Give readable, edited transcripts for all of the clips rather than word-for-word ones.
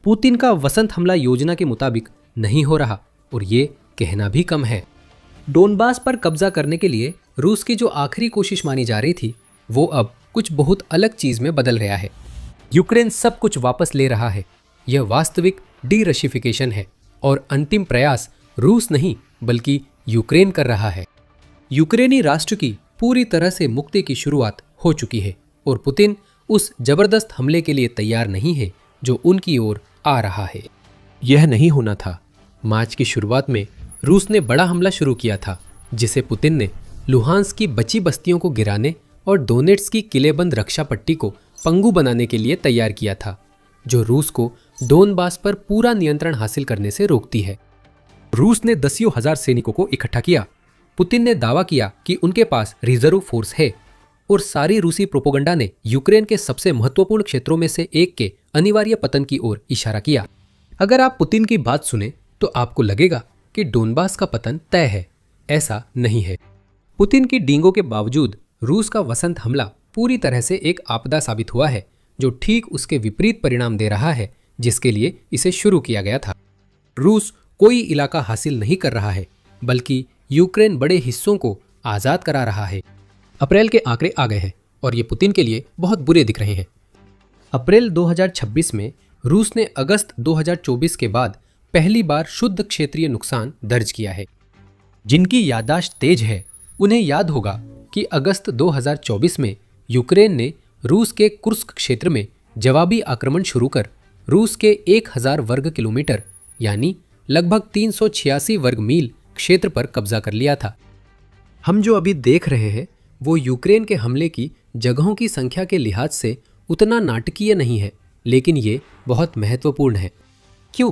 Putin का वसंत हमला योजना के मुताबिक नहीं हो रहा और ये कहना भी कम है। डोनबास पर कब्जा करने के लिए रूस की जो आखिरी कोशिश मानी जा रही थी वो अब कुछ बहुत अलग चीज में बदल गया है। यूक्रेन सब कुछ वापस ले रहा है। यह वास्तविक डी रशिफिकेशन है और अंतिम प्रयास रूस नहीं बल्कि यूक्रेन कर रहा है। यूक्रेनी राष्ट्र की पूरी तरह से मुक्ति की शुरुआत हो चुकी है और पुतिन उस जबरदस्त हमले के लिए तैयार नहीं है जो उनकी ओर आ रहा है। यह नहीं होना था। मार्च की शुरुआत में रूस ने बड़ा हमला शुरू किया था जिसे पुतिन ने लुहांस की बची बस्तियों को गिराने और डोनेट्स की किलेबंद रक्षा पट्टी को पंगु बनाने के लिए तैयार किया था, जो रूस को डोनबास पर पूरा नियंत्रण हासिल करने से रोकती है। रूस ने दसियों हजार सैनिकों को इकट्ठा किया। पुतिन ने दावा किया कि उनके पास रिजर्व फोर्स है और सारी रूसी प्रोपेगेंडा ने यूक्रेन के सबसे महत्वपूर्ण क्षेत्रों में से एक के अनिवार्य पतन की ओर इशारा किया। अगर आप पुतिन की बात सुने तो आपको लगेगा कि डोनबास का पतन तय है। ऐसा नहीं है। पुतिन की डींगों के बावजूद रूस का वसंत हमला पूरी तरह से एक आपदा साबित हुआ है जो ठीक उसके विपरीत परिणाम दे रहा है जिसके लिए इसे शुरू किया गया था। रूस कोई इलाका हासिल नहीं कर रहा है बल्कि यूक्रेन बड़े हिस्सों को आज़ाद करा रहा है। अप्रैल के आंकड़े आ गए हैं और ये पुतिन के लिए बहुत बुरे दिख रहे हैं। अप्रैल 2026 में रूस ने अगस्त 2024 के बाद पहली बार शुद्ध क्षेत्रीय नुकसान दर्ज किया है। जिनकी याददाश्त तेज है उन्हें याद होगा कि अगस्त 2024 में यूक्रेन ने रूस के कुर्स्क क्षेत्र में जवाबी आक्रमण शुरू कर रूस के 1000 वर्ग किलोमीटर यानी लगभग 386 वर्ग मील क्षेत्र पर कब्जा कर लिया था। हम जो अभी देख रहे हैं वो यूक्रेन के हमले की जगहों की संख्या के लिहाज से उतना नाटकीय नहीं है, लेकिन ये बहुत महत्वपूर्ण है। क्यों?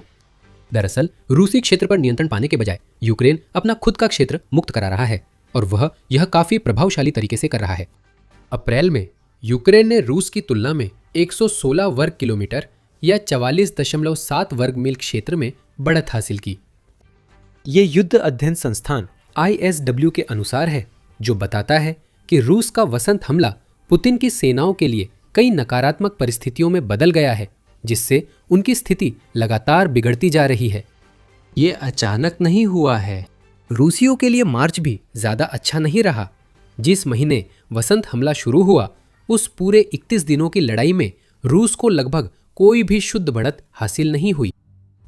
दरअसल रूसी क्षेत्र पर नियंत्रण पाने के बजाय यूक्रेन अपना खुद का क्षेत्र मुक्त करा रहा है और वह यह काफी प्रभावशाली तरीके से कर रहा है। अप्रैल में यूक्रेन ने रूस की तुलना में 116 वर्ग किलोमीटर या 44.7 वर्ग मील क्षेत्र में बढ़त हासिल की। ये युद्ध अध्ययन संस्थान ISW के अनुसार है, जो बताता है कि रूस का वसंत हमला पुतिन की सेनाओं के लिए कई नकारात्मक परिस्थितियों में बदल गया है, जिससे उनकी स्थिति लगातार बिगड़ती जा रही है। ये अचानक नहीं हुआ है। रूसियों के लिए मार्च भी ज्यादा अच्छा नहीं रहा। जिस महीने वसंत हमला शुरू हुआ उस पूरे 31 दिनों की लड़ाई में रूस को लगभग कोई भी शुद्ध बढ़त हासिल नहीं हुई।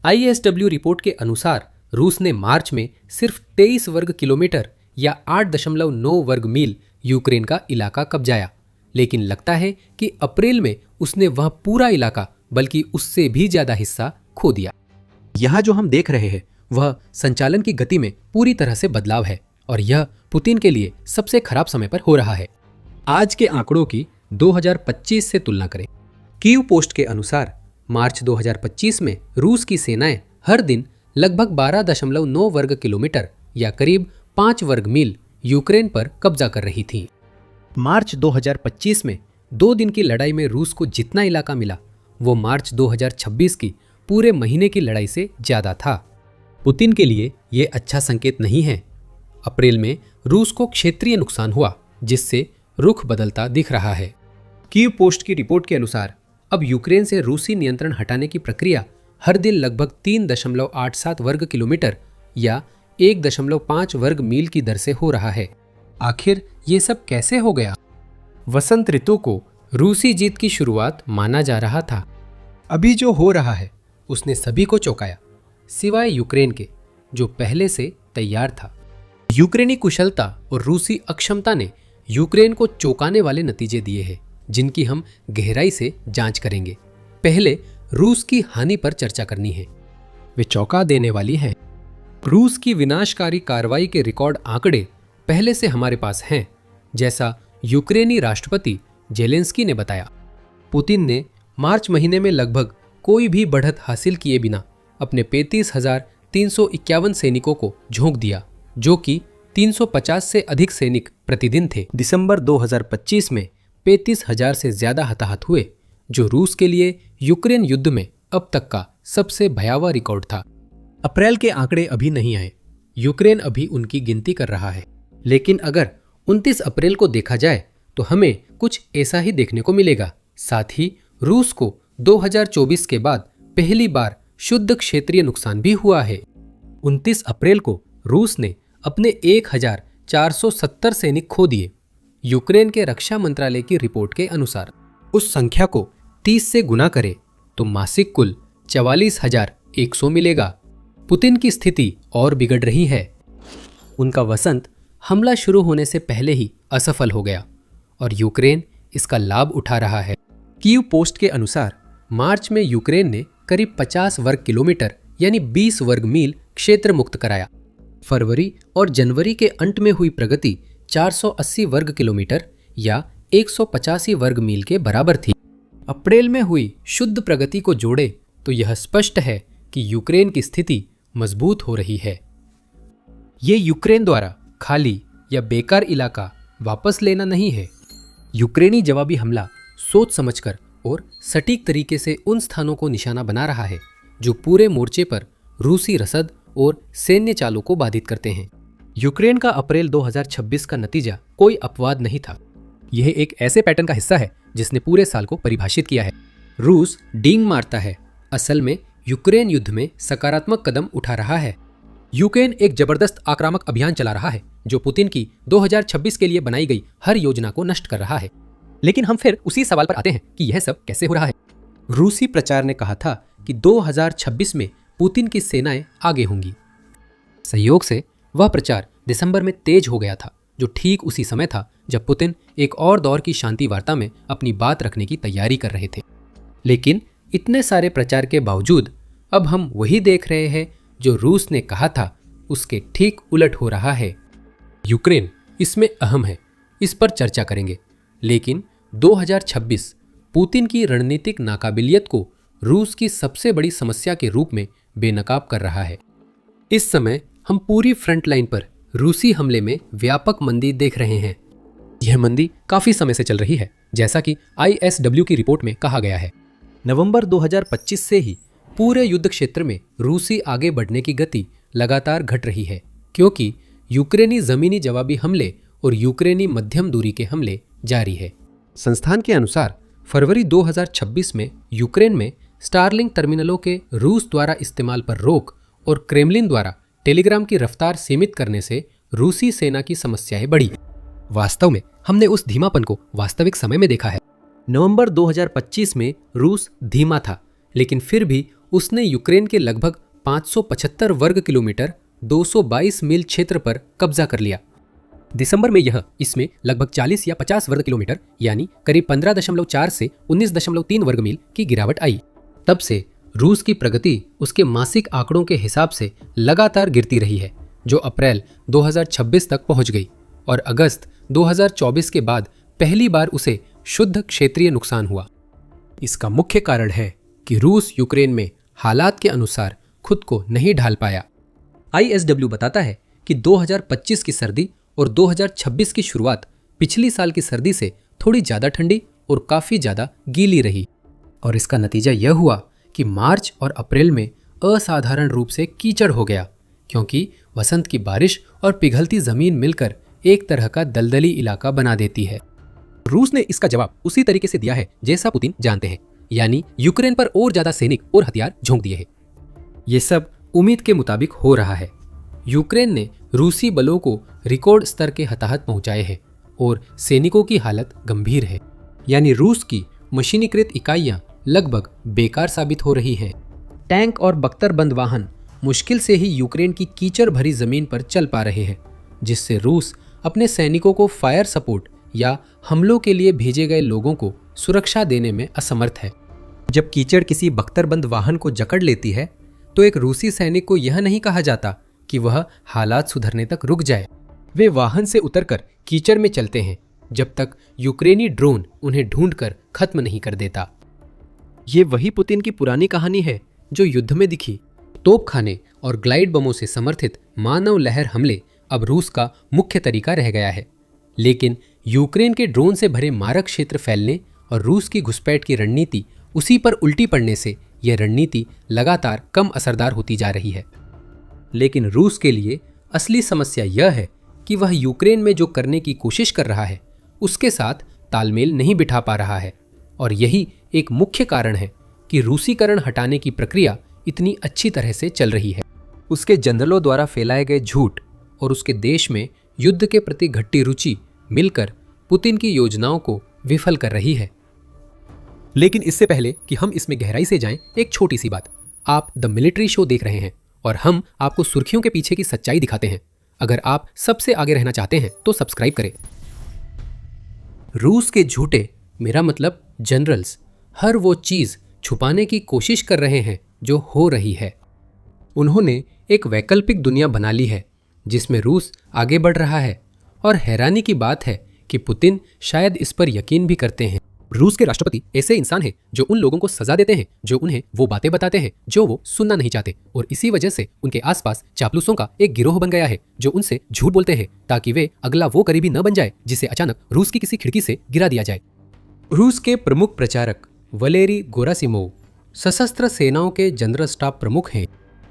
ISW रिपोर्ट के अनुसार रूस ने मार्च में सिर्फ 23 वर्ग किलोमीटर या 8.9 वर्ग मील यूक्रेन का इलाका कब्जाया, लेकिन लगता है कि अप्रैल में उसने वह पूरा इलाका बल्कि उससे भी ज्यादा हिस्सा खो दिया। यह जो हम देख रहे हैं वह संचालन की गति में पूरी तरह से बदलाव है और यह पुतिन के लिए सबसे खराब समय पर हो रहा है। आज के आंकड़ों की 2025 से तुलना करें। कीव पोस्ट के अनुसार मार्च 2025 में रूस की सेनाएं हर दिन लगभग 12.9 वर्ग किलोमीटर या करीब 5 वर्ग मील यूक्रेन पर कब्जा कर रही थी। मार्च 2025 में 2 दिन की लड़ाई में रूस को जितना इलाका मिला वो मार्च 2026 की पूरे महीने की लड़ाई से ज्यादा था। पुतिन के लिए ये अच्छा संकेत नहीं है। अप्रैल में रूस को क्षेत्रीय नुकसान हुआ जिससे रुख बदलता दिख रहा है। कीव पोस्ट की रिपोर्ट के अनुसार अब यूक्रेन से रूसी नियंत्रण हटाने की प्रक्रिया हर दिन लगभग 3.87 वर्ग किलोमीटर या 1.5 वर्ग मील की दर से हो रहा है। आखिर ये सब कैसे हो गया? वसंत ऋतु को रूसी जीत की शुरुआत माना जा रहा था। अभी जो हो रहा है उसने सभी को चौंकाया, सिवाय यूक्रेन के जो पहले से तैयार था। यूक्रेनी कुशलता और रूसी अक्षमता ने यूक्रेन को चौंकाने वाले नतीजे दिए हैं, जिनकी हम गहराई से जांच करेंगे। पहले रूस की हानि पर चर्चा करनी है। वे चौंका देने वाली है। रूस की विनाशकारी कार्रवाई के रिकॉर्ड आंकड़े पहले से हमारे पास हैं, जैसा यूक्रेनी राष्ट्रपति जेलेंस्की ने बताया। पुतिन ने मार्च महीने में लगभग कोई भी बढ़त हासिल किए बिना अपने 35,351 सैनिकों को झोंक दिया, जो कि 350 से अधिक सैनिक प्रतिदिन थे। दिसंबर 2025 में 35,000 से ज्यादा हताहत हुए, जो रूस के लिए यूक्रेन युद्ध में अब तक का सबसे भयावह रिकॉर्ड था। अप्रैल के आंकड़े अभी नहीं आए। यूक्रेन अभी उनकी गिनती कर रहा है, लेकिन अगर 29 अप्रैल को देखा जाए तो हमें कुछ ऐसा ही देखने को मिलेगा। साथ ही रूस को 2024 के बाद पहली बार शुद्ध क्षेत्रीय नुकसान भी हुआ है। 29 अप्रैल को रूस ने अपने 1470 सैनिक खो दिए। यूक्रेन के रक्षा मंत्रालय की रिपोर्ट के अनुसार उस संख्या को 30 से गुना करें तो मासिक कुल 44,100 मिलेगा। पुतिन की स्थिति और बिगड़ रही है। उनका वसंत हमला शुरू होने से पहले ही असफल हो गया और यूक्रेन इसका लाभ उठा रहा है। कीव पोस्ट के अनुसार मार्च में यूक्रेन ने करीब 50 वर्ग किलोमीटर यानी 20 वर्ग मील क्षेत्र मुक्त कराया। फरवरी और जनवरी के अंत में हुई प्रगति 480 वर्ग किलोमीटर या 185 वर्ग मील के बराबर थी। अप्रैल में हुई शुद्ध प्रगति को जोड़े तो यह स्पष्ट है कि यूक्रेन की स्थिति मजबूत हो रही है। ये यूक्रेन द्वारा खाली या बेकार इलाका वापस लेना नहीं है। यूक्रेनी जवाबी हमला सोच समझकर और सटीक तरीके से उन स्थानों को निशाना बना रहा है जो पूरे मोर्चे पर रूसी रसद और सैन्य चालों को बाधित करते हैं। यूक्रेन का अप्रैल 2026 का नतीजा कोई अपवाद नहीं था। यह एक ऐसे पैटर्न का हिस्सा है जिसने पूरे साल को परिभाषित किया है। रूस डींग मारता है, असल में यूक्रेन युद्ध में सकारात्मक कदम उठा रहा है। यूक्रेन एक जबरदस्त आक्रामक अभियान चला रहा है जो पुतिन की 2026 के लिए बनाई गई हर योजना को नष्ट कर रहा है। लेकिन हम फिर उसी सवाल पर आते हैं कि यह सब कैसे हो रहा है। रूसी प्रचार ने कहा था कि 2026 में पुतिन की सेनाएं आगे होंगी। संयोग से वह प्रचार दिसंबर में तेज हो गया था, जो ठीक उसी समय था जब पुतिन एक और दौर की शांति वार्ता में अपनी बात रखने की तैयारी कर रहे थे। लेकिन इतने सारे प्रचार के बावजूद अब हम वही देख रहे हैं जो रूस ने कहा था, उसके ठीक उलट हो रहा है। यूक्रेन इसमें अहम है, इस पर चर्चा करेंगे। लेकिन 2026 पुतिन की रणनीतिक नाकाबिलियत को रूस की सबसे बड़ी समस्या के रूप में बेनकाब कर रहा है। इस समय हम पूरी फ्रंट लाइन पर रूसी हमले में व्यापक मंदी देख रहे हैं। यह मंदी काफी समय से चल रही है, जैसा कि ISW की रिपोर्ट में कहा गया है। नवंबर 2025 से ही पूरे युद्ध क्षेत्र में रूसी आगे बढ़ने की गति लगातार घट रही है, क्योंकि यूक्रेनी जमीनी जवाबी हमले और यूक्रेनी मध्यम दूरी के हमले जारी है। संस्थान के अनुसार फरवरी 2026 में यूक्रेन में स्टारलिंक टर्मिनलों के रूस द्वारा इस्तेमाल पर रोक और क्रेमलिन द्वारा टेलीग्राम की रफ्तार सीमित करने से रूसी सेना की समस्याएं बढ़ी। वास्तव में हमने उस धीमापन को वास्तविक समय में देखा है। नवंबर 2025 में रूस धीमा था, लेकिन फिर भी उसने यूक्रेन के लगभग 575 वर्ग किलोमीटर 222 मील क्षेत्र पर कब्जा कर लिया। दिसंबर में यह इसमें लगभग 40 या 50 वर्ग किलोमीटर यानी करीब 15.4 से 19.3 वर्ग मील की गिरावट आई। तब से रूस की प्रगति उसके मासिक आंकड़ों के हिसाब से लगातार गिरती रही है, जो अप्रैल 2026 तक पहुंच गई और अगस्त 2024 के बाद पहली बार उसे शुद्ध क्षेत्रीय नुकसान हुआ। इसका मुख्य कारण है कि रूस यूक्रेन में हालात के अनुसार खुद को नहीं ढाल पाया। ISW बताता है कि 2025 की सर्दी और 2026 की शुरुआत पिछली साल की सर्दी से थोड़ी ज़्यादा ठंडी और काफ़ी ज़्यादा गीली रही, और इसका नतीजा यह हुआ कि मार्च और अप्रैल में असाधारण रूप से कीचड़ हो गया, क्योंकि वसंत की बारिश और पिघलती ज़मीन मिलकर एक तरह का दलदली इलाका बना देती है। रूस ने इसका जवाब उसी तरीके से दिया है जैसा पुतिन जानते हैं, यानी यूक्रेन पर और ज़्यादा सैनिक और हथियार झोंक दिए हैं। ये सब उम्मीद के मुताबिक हो रहा है। यूक्रेन ने रूसी बलों को रिकॉर्ड स्तर के हताहत पहुंचाए हैं और सैनिकों की हालत गंभीर है, यानी रूस की मशीनीकृत इकाइयां लगभग बेकार साबित हो रही हैं। टैंक और बख्तरबंद वाहन मुश्किल से ही यूक्रेन की कीचड़ भरी जमीन पर चल पा रहे हैं, जिससे रूस अपने सैनिकों को फायर सपोर्ट या हमलों के लिए भेजे गए लोगों को सुरक्षा देने में असमर्थ है। जब कीचड़ किसी बख्तरबंद वाहन को जकड़ लेती है तो एक रूसी सैनिक को यह नहीं कहा जाता कि वह हालात सुधरने तक रुक जाए। वे वाहन से उतरकर कीचड़ में चलते हैं जब तक यूक्रेनी ड्रोन उन्हें ढूंढकर खत्म नहीं कर देता। ये वही पुतिन की पुरानी कहानी है जो युद्ध में दिखी। तोपखाने और ग्लाइड बमों से समर्थित मानव लहर हमले अब रूस का मुख्य तरीका रह गया है, लेकिन यूक्रेन के ड्रोन से भरे मारक क्षेत्र फैलने और रूस की घुसपैठ की रणनीति उसी पर उल्टी पड़ने से यह रणनीति लगातार कम असरदार होती जा रही है। लेकिन रूस के लिए असली समस्या यह है कि वह यूक्रेन में जो करने की कोशिश कर रहा है उसके साथ तालमेल नहीं बिठा पा रहा है, और यही एक मुख्य कारण है कि रूसीकरण हटाने की प्रक्रिया इतनी अच्छी तरह से चल रही है। उसके जनरलों द्वारा फैलाए गए झूठ और उसके देश में युद्ध के प्रति घटती रुचि मिलकर पुतिन की योजनाओं को विफल कर रही है। लेकिन इससे पहले कि हम इसमें गहराई से जाएं, एक छोटी सी बात। आप द मिलिट्री शो देख रहे हैं और हम आपको सुर्खियों के पीछे की सच्चाई दिखाते हैं। अगर आप सबसे आगे रहना चाहते हैं तो सब्सक्राइब करें। रूस के झूठे, मेरा मतलब जनरल्स, हर वो चीज छुपाने की कोशिश कर रहे हैं जो हो रही है। उन्होंने एक वैकल्पिक दुनिया बना ली है जिसमें रूस आगे बढ़ रहा है, और हैरानी की बात है कि पुतिन शायद इस पर यकीन भी करते हैं। रूस के राष्ट्रपति ऐसे इंसान हैं जो उन लोगों को सजा देते हैं जो उन्हें वो बातें बताते हैं जो वो सुनना नहीं चाहते, और इसी वजह से उनके आसपास चापलूसों का एक गिरोह बन गया है जो उनसे झूठ बोलते हैं ताकि वे अगला वो करीबी न बन जाए जिसे अचानक रूस की किसी खिड़की से गिरा दिया जाए। रूस के प्रमुख प्रचारक वलेरी गेरासिमोव सशस्त्र सेनाओं के जनरल स्टाफ प्रमुख हैं।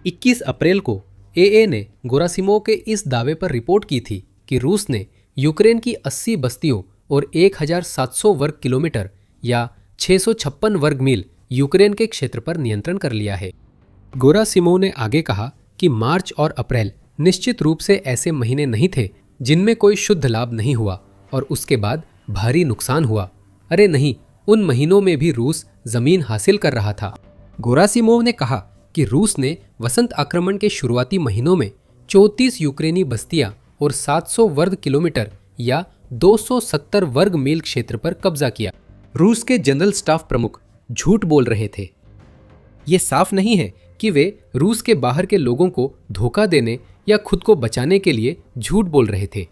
21 अप्रैल को एए ने गेरासिमोव के इस दावे पर रिपोर्ट की थी कि रूस ने यूक्रेन की 80 बस्तियों और 1700 वर्ग किलोमीटर या 656 वर्ग मील यूक्रेन के क्षेत्र पर नियंत्रण कर लिया है। गेरासिमोव ने आगे कहा कि मार्च और अप्रैल निश्चित रूप से ऐसे महीने नहीं थे जिनमें कोई शुद्ध लाभ नहीं हुआ और उसके बाद भारी नुकसान हुआ। अरे नहीं, उन महीनों में भी रूस जमीन हासिल कर रहा था। गेरासिमोव ने कहा कि रूस ने वसंत आक्रमण के शुरुआती महीनों में 34 यूक्रेनी बस्तियां और 700 वर्ग किलोमीटर या 270 वर्ग मील क्षेत्र पर कब्जा किया। रूस के जनरल स्टाफ प्रमुख झूठ बोल रहे थे। ये साफ नहीं है कि वे रूस के बाहर के लोगों को धोखा देने या खुद को बचाने के लिए झूठ बोल रहे थे।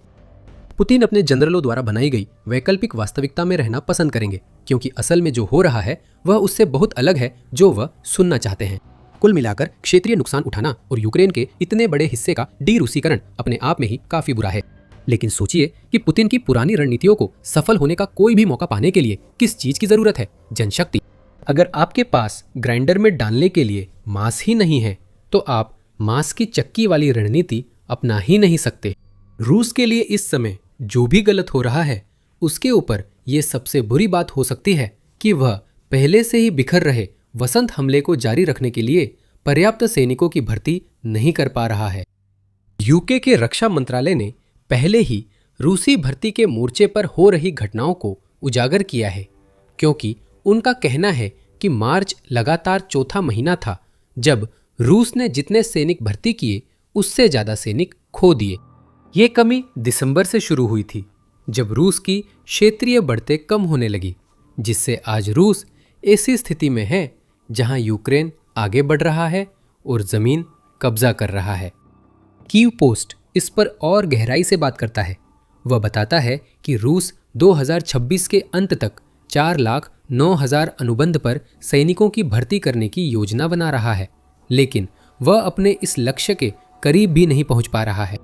पुतिन अपने जनरलों द्वारा बनाई गई वैकल्पिक वास्तविकता में रहना पसंद करेंगे, क्योंकि असल में जो हो रहा है वह उससे बहुत अलग है जो वह सुनना चाहते हैं। कुल मिलाकर क्षेत्रीय नुकसान उठाना और यूक्रेन के इतने बड़े हिस्से का डी-रूसीकरण अपने आप में ही काफी बुरा है। लेकिन सोचिए कि पुतिन की पुरानी रणनीतियों को सफल होने का कोई भी मौका पाने के लिए किस चीज की जरूरत है? जनशक्ति। अगर आपके पास ग्राइंडर में डालने के लिए मांस ही नहीं है तो आप मांस की चक्की वाली रणनीति अपना ही नहीं सकते। रूस के लिए इस समय जो भी गलत हो रहा है उसके ऊपर यह सबसे बुरी बात हो सकती है कि वह पहले से ही बिखर रहे वसंत हमले को जारी रखने के लिए पर्याप्त सैनिकों की भर्ती नहीं कर पा रहा है। यूके के रक्षा मंत्रालय ने पहले ही रूसी भर्ती के मोर्चे पर हो रही घटनाओं को उजागर किया है, क्योंकि उनका कहना है कि मार्च लगातार चौथा महीना था जब रूस ने जितने सैनिक भर्ती किए उससे ज्यादा सैनिक खो दिए। ये कमी दिसंबर से शुरू हुई थी जब रूस की क्षेत्रीय बढ़ते कम होने लगी, जिससे आज रूस ऐसी स्थिति में है जहां यूक्रेन आगे बढ़ रहा है और जमीन कब्जा कर रहा है। कीव पोस्ट इस पर और गहराई से बात करता है। वह बताता है कि रूस 2026 के अंत तक 4,09,000 अनुबंध पर सैनिकों की भर्ती करने की योजना बना रहा है, लेकिन वह अपने इस लक्ष्य के करीब भी नहीं पहुंच पा रहा है।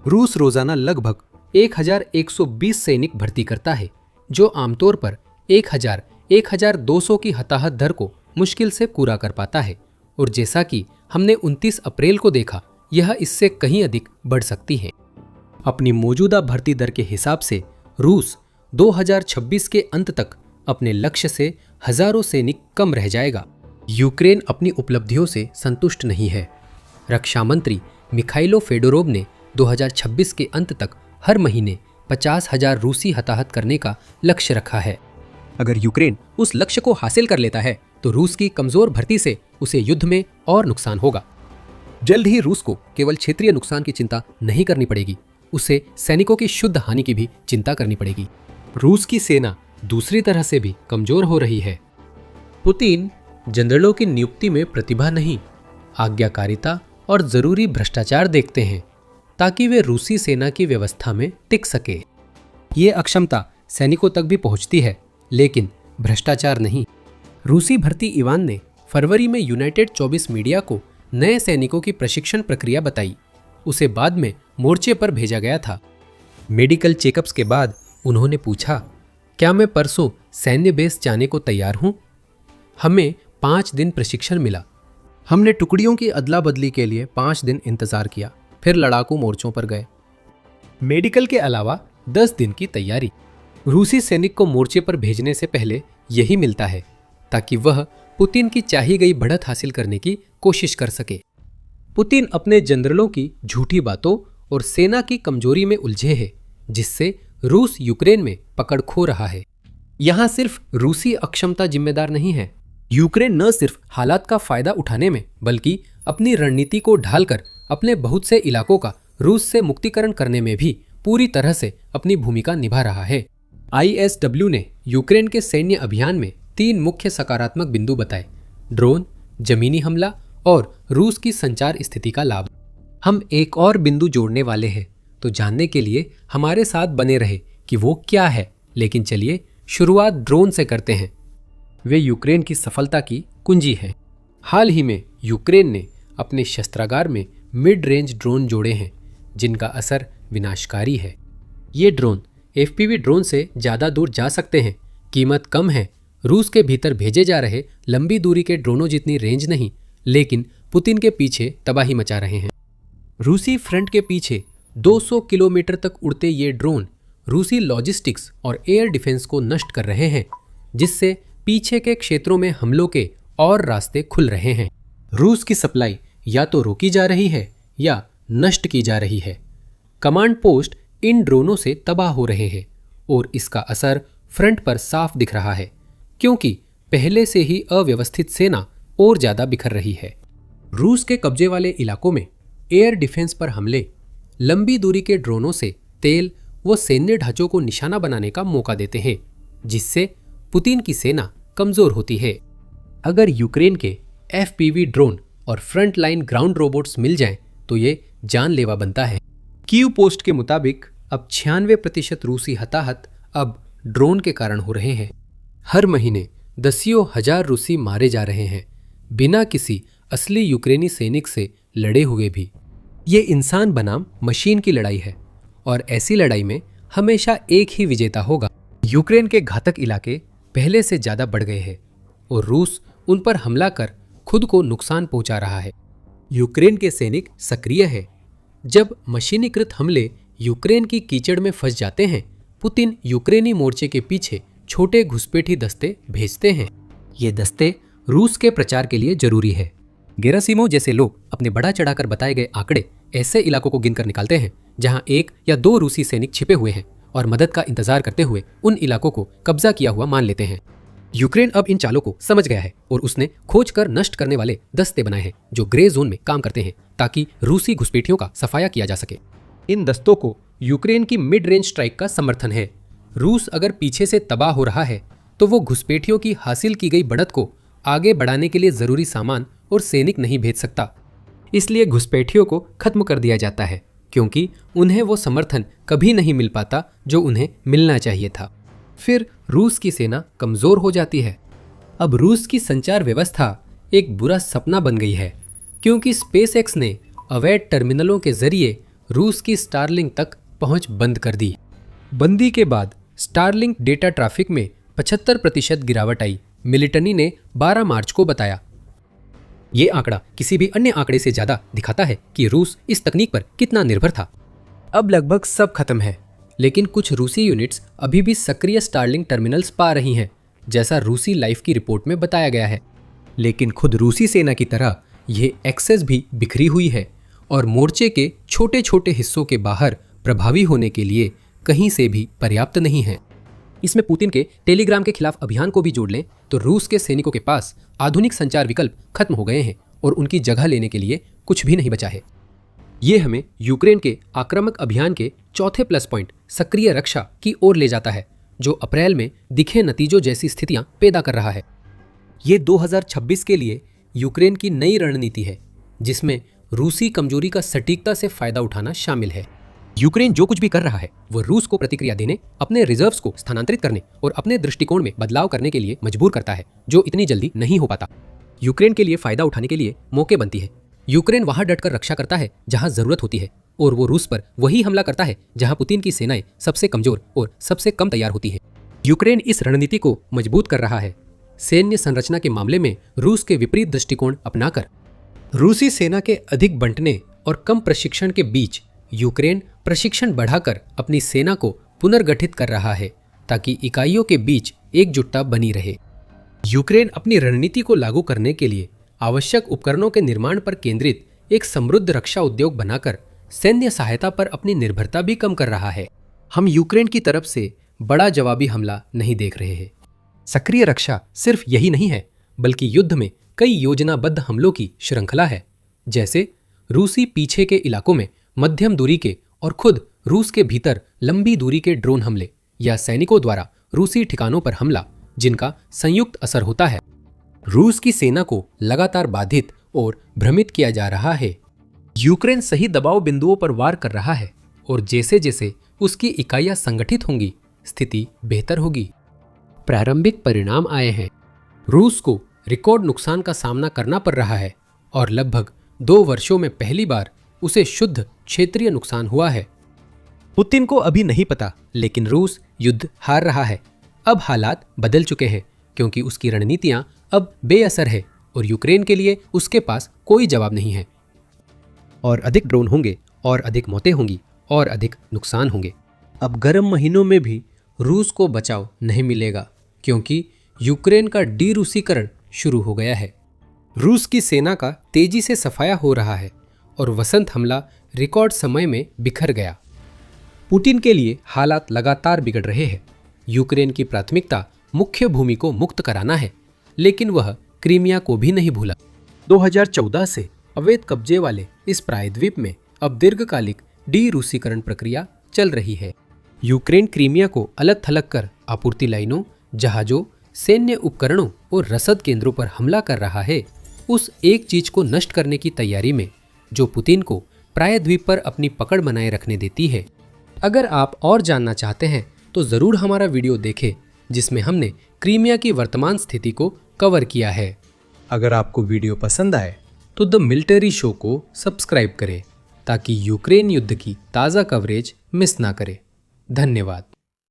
रूस रोजाना लगभग 1,120 सैनिक भर्ती करता है, जो आमतौर पर 1,200 की हताहत दर को मुश्किल से पूरा कर पाता है, और जैसा कि हमने 29 अप्रैल को देखा, यह इससे कहीं अधिक बढ़ सकती है। अपनी मौजूदा भर्ती दर के हिसाब से रूस 2026 के अंत तक अपने लक्ष्य से हजारों सैनिक कम रह जाएगा। यूक्रेन अपनी उपलब्धियों से संतुष्ट नहीं है। रक्षा मंत्री मिखाइलो फेडोरोव ने 2026 के अंत तक हर महीने 50,000 रूसी हताहत करने का लक्ष्य रखा है। अगर यूक्रेन उस लक्ष्य को हासिल कर लेता है तो रूस की कमजोर भर्ती से उसे युद्ध में और नुकसान होगा। जल्द ही रूस को केवल क्षेत्रीय नुकसान की चिंता नहीं करनी पड़ेगी, उसे सैनिकों की शुद्ध हानि की भी चिंता करनी पड़ेगी। रूस की सेना दूसरी तरह से भी कमजोर हो रही है। पुतिन जनरलों की नियुक्ति में प्रतिभा नहीं, आज्ञाकारिता और जरूरी भ्रष्टाचार देखते हैं ताकि वे रूसी सेना की व्यवस्था में टिक सके। ये अक्षमता सैनिकों तक भी पहुंचती है, लेकिन भ्रष्टाचार नहीं। रूसी भर्ती इवान ने फरवरी में यूनाइटेड 24 मीडिया को नए सैनिकों की प्रशिक्षण प्रक्रिया बताई। उसे बाद में मोर्चे पर भेजा गया था। मेडिकल चेकअप्स के बाद उन्होंने पूछा, क्या मैं परसों सैन्य बेस जाने को तैयार हूं? हमें 5 दिन प्रशिक्षण मिला। हमने टुकड़ियों की अदला बदली के लिए 5 दिन इंतजार किया, फिर लड़ाकू मोर्चों पर गए। मेडिकल के अलावा 10 दिन की तैयारी। रूसी सैनिक को मोर्चे पर भेजने से पहले यही मिलता है ताकि वह पुतिन की चाही गई बढ़त हासिल करने की कोशिश कर सके। पुतिन अपने जनरलों की झूठी बातों और सेना की कमजोरी में उलझे हैं, जिससे रूस यूक्रेन में पकड़ खो रहा है। यहाँ सिर्फ रूसी अक्षमता जिम्मेदार नहीं है। यूक्रेन न सिर्फ हालात का फायदा उठाने में बल्कि अपनी रणनीति को ढालकर अपने बहुत से इलाकों का रूस से मुक्तिकरण करने में भी पूरी तरह से अपनी भूमिका निभा रहा है। ISW ने यूक्रेन के सैन्य अभियान में 3 मुख्य सकारात्मक बिंदु बताए: ड्रोन, जमीनी हमला और रूस की संचार स्थिति का लाभ। हम एक और बिंदु जोड़ने वाले हैं, तो जानने के लिए हमारे साथ बने रहे कि वो क्या है। लेकिन चलिए शुरुआत ड्रोन से करते हैं। वे यूक्रेन की सफलता की कुंजी हैं। हाल ही में यूक्रेन ने अपने शस्त्रागार में मिड रेंज ड्रोन जोड़े हैं, जिनका असर विनाशकारी है। ये ड्रोन FPV ड्रोन से ज़्यादा दूर जा सकते हैं, कीमत कम है, रूस के भीतर भेजे जा रहे लंबी दूरी के ड्रोनों जितनी रेंज नहीं, लेकिन पुतिन के पीछे तबाही मचा रहे हैं। रूसी फ्रंट के पीछे 200 किलोमीटर तक उड़ते ये ड्रोन रूसी लॉजिस्टिक्स और एयर डिफेंस को नष्ट कर रहे हैं, जिससे पीछे के क्षेत्रों में हमलों के और रास्ते खुल रहे हैं। रूस की सप्लाई या तो रोकी जा रही है या नष्ट की जा रही है। कमांड पोस्ट इन ड्रोनों से तबाह हो रहे हैं और इसका असर फ्रंट पर साफ दिख रहा है, क्योंकि पहले से ही अव्यवस्थित सेना और ज्यादा बिखर रही है। रूस के कब्जे वाले इलाकों में एयर डिफेंस पर हमले लंबी दूरी के ड्रोनों से तेल व सैन्य ढांचों को निशाना बनाने का मौका देते हैं, जिससे पुतिन की सेना कमजोर होती है। अगर यूक्रेन के FPV ड्रोन और फ्रंट लाइन ग्राउंड रोबोट्स मिल जाएं, तो ये जानलेवा बनता है। कीव पोस्ट के मुताबिक अब 96% रूसी हताहत अब ड्रोन के कारण हो रहे हैं। हर महीने दसियों हजार रूसी मारे जा रहे हैं, बिना किसी असली यूक्रेनी सैनिक से लड़े हुए भी। ये इंसान बनाम मशीन की लड़ाई है और ऐसी लड़ाई में हमेशा एक ही विजेता होगा। यूक्रेन के घातक इलाके पहले से ज्यादा बढ़ गए हैं और रूस उन पर हमला कर खुद को नुकसान पहुंचा रहा है। यूक्रेन के सैनिक सक्रिय है। जब मशीनीकृत हमले यूक्रेन की कीचड़ में फंस जाते हैं, पुतिन यूक्रेनी मोर्चे के पीछे छोटे घुसपैठी दस्ते भेजते हैं। ये दस्ते रूस के प्रचार के लिए जरूरी है। गेरासिमोव जैसे लोग अपने बढ़ा चढ़ाकर बताए गए आंकड़े ऐसे इलाकों को गिनकर निकालते हैं जहां 1 या 2 रूसी सैनिक छिपे हुए हैं और मदद का इंतजार करते हुए उन इलाकों को कब्जा किया हुआ मान लेते हैं। यूक्रेन अब इन चालों को समझ गया है और उसने खोज कर नष्ट करने वाले दस्ते बनाए हैं जो ग्रे जोन में काम करते हैं, ताकि रूसी घुसपैठियों का सफाया किया जा सके। इन दस्तों को यूक्रेन की मिड रेंज स्ट्राइक का समर्थन है। रूस अगर पीछे से तबाह हो रहा है, तो वो घुसपैठियों की हासिल की गई बढ़त को आगे बढ़ाने के लिए जरूरी सामान और सैनिक नहीं भेज सकता। इसलिए घुसपैठियों को खत्म कर दिया जाता है, क्योंकि उन्हें वो समर्थन कभी नहीं मिल पाता जो उन्हें मिलना चाहिए था। फिर रूस की सेना कमजोर हो जाती है। अब रूस की संचार व्यवस्था एक बुरा सपना बन गई है, क्योंकि स्पेसएक्स ने अवैध टर्मिनलों के जरिए रूस की स्टारलिंक तक पहुंच बंद कर दी। बंदी के बाद स्टारलिंक डेटा ट्रैफिक में 75% गिरावट आई, मिलिटनी ने 12 मार्च को बताया। ये आंकड़ा किसी भी अन्य आंकड़े से ज्यादा दिखाता है कि रूस इस तकनीक पर कितना निर्भर था। अब लगभग सब खत्म है, लेकिन कुछ रूसी यूनिट्स अभी भी सक्रिय स्टारलिंक टर्मिनल्स पा रही हैं, जैसा रूसी लाइफ की रिपोर्ट में बताया गया है। लेकिन खुद रूसी सेना की तरह यह एक्सेस भी बिखरी हुई है और मोर्चे के छोटे छोटे हिस्सों के बाहर प्रभावी होने के लिए कहीं से भी पर्याप्त नहीं है। इसमें पुतिन के टेलीग्राम के खिलाफ अभियान को भी जोड़ लें तो रूस के सैनिकों के पास आधुनिक संचार विकल्प खत्म हो गए हैं और उनकी जगह लेने के लिए कुछ भी नहीं बचा है। ये हमें यूक्रेन के आक्रामक अभियान के चौथे प्लस पॉइंट सक्रिय रक्षा की ओर ले जाता है, जो अप्रैल में दिखे नतीजों जैसी स्थितियां पैदा कर रहा है। ये 2026 के लिए यूक्रेन की नई रणनीति है, जिसमें रूसी कमजोरी का सटीकता से फायदा उठाना शामिल है। यूक्रेन जो कुछ भी कर रहा है वो रूस को प्रतिक्रिया देने, अपने रिजर्व्स को स्थानांतरित करने और अपने दृष्टिकोण में बदलाव करने के लिए मजबूर करता है, जो इतनी जल्दी नहीं हो पाता। यूक्रेन के लिए फायदा उठाने के लिए मौके बनती है। यूक्रेन वहां डटकर रक्षा करता है जहां जरूरत होती है, और वो रूस पर वही हमला करता है जहां पुतिन की सेनाएं सबसे कमजोर और सबसे कम तैयार होती है। यूक्रेन इस रणनीति को मजबूत कर रहा है, सैन्य संरचना के मामले में रूस के विपरीत दृष्टिकोण अपनाकर। रूसी सेना के अधिक बंटने और कम प्रशिक्षण के बीच यूक्रेन प्रशिक्षण बढ़ाकर अपनी सेना को पुनर्गठित कर रहा है, ताकि इकाइयों के बीच एकजुटता बनी रहे। यूक्रेन अपनी रणनीति को लागू करने के लिए आवश्यक उपकरणों के निर्माण पर केंद्रित एक समृद्ध रक्षा उद्योग बनाकर सैन्य सहायता पर अपनी निर्भरता भी कम कर रहा है। हम यूक्रेन की तरफ से बड़ा जवाबी हमला नहीं देख रहे हैं। सक्रिय रक्षा सिर्फ यही नहीं है, बल्कि युद्ध में कई योजनाबद्ध हमलों की श्रृंखला है, जैसे रूसी पीछे के इलाकों में मध्यम दूरी के और खुद रूस के भीतर लंबी दूरी के ड्रोन हमले या सैनिकों द्वारा रूसी ठिकानों पर हमला, जिनका संयुक्त असर होता है। रूस की सेना को लगातार बाधित और भ्रमित किया जा रहा है। यूक्रेन सही दबाव बिंदुओं पर वार कर रहा है और जैसे जैसे उसकी इकाइयां संगठित होंगी, स्थिति बेहतर होगी। प्रारंभिक परिणाम आए हैं। रूस को रिकॉर्ड नुकसान का सामना करना पड़ रहा है और लगभग 2 वर्षों में पहली बार उसे शुद्ध क्षेत्रीय नुकसान हुआ है। पुतिन को अभी नहीं पता, लेकिन रूस युद्ध हार रहा है। अब हालात बदल चुके हैं क्योंकि उसकी रणनीतियां अब बेअसर है और यूक्रेन के लिए उसके पास कोई जवाब नहीं है। और अधिक ड्रोन होंगे और अधिक मौतें होंगी और अधिक नुकसान होंगे। अब गर्म महीनों में भी रूस को बचाव नहीं मिलेगा क्योंकि यूक्रेन का डी-रूसीकरण शुरू हो गया है। रूस की सेना का तेजी से सफाया हो रहा है और वसंत हमला रिकॉर्ड समय में बिखर गया। पुतिन के लिए हालात लगातार बिगड़ रहे हैं। यूक्रेन की प्राथमिकता मुख्य भूमि को मुक्त कराना है, लेकिन वह क्रीमिया को भी नहीं भूला। 2014 से अवैध कब्जे वाले इस प्रायद्वीप में अब दीर्घकालिक डी-रूसीकरण प्रक्रिया चल रही है। यूक्रेन क्रीमिया को अलग थलग कर आपूर्ति लाइनों, जहाजों, सैन्य उपकरणों और रसद केंद्रों पर हमला कर रहा है, उस एक चीज को नष्ट करने की तैयारी में जो पुतिन को प्रायद्वीप पर अपनी पकड़ बनाए रखने देती है। अगर आप और जानना चाहते हैं तो ज़रूर हमारा वीडियो देखें, जिसमें हमने क्रीमिया की वर्तमान स्थिति को कवर किया है। अगर आपको वीडियो पसंद आए तो द मिलिट्री शो को सब्सक्राइब करें ताकि यूक्रेन युद्ध की ताज़ा कवरेज मिस ना करें। धन्यवाद।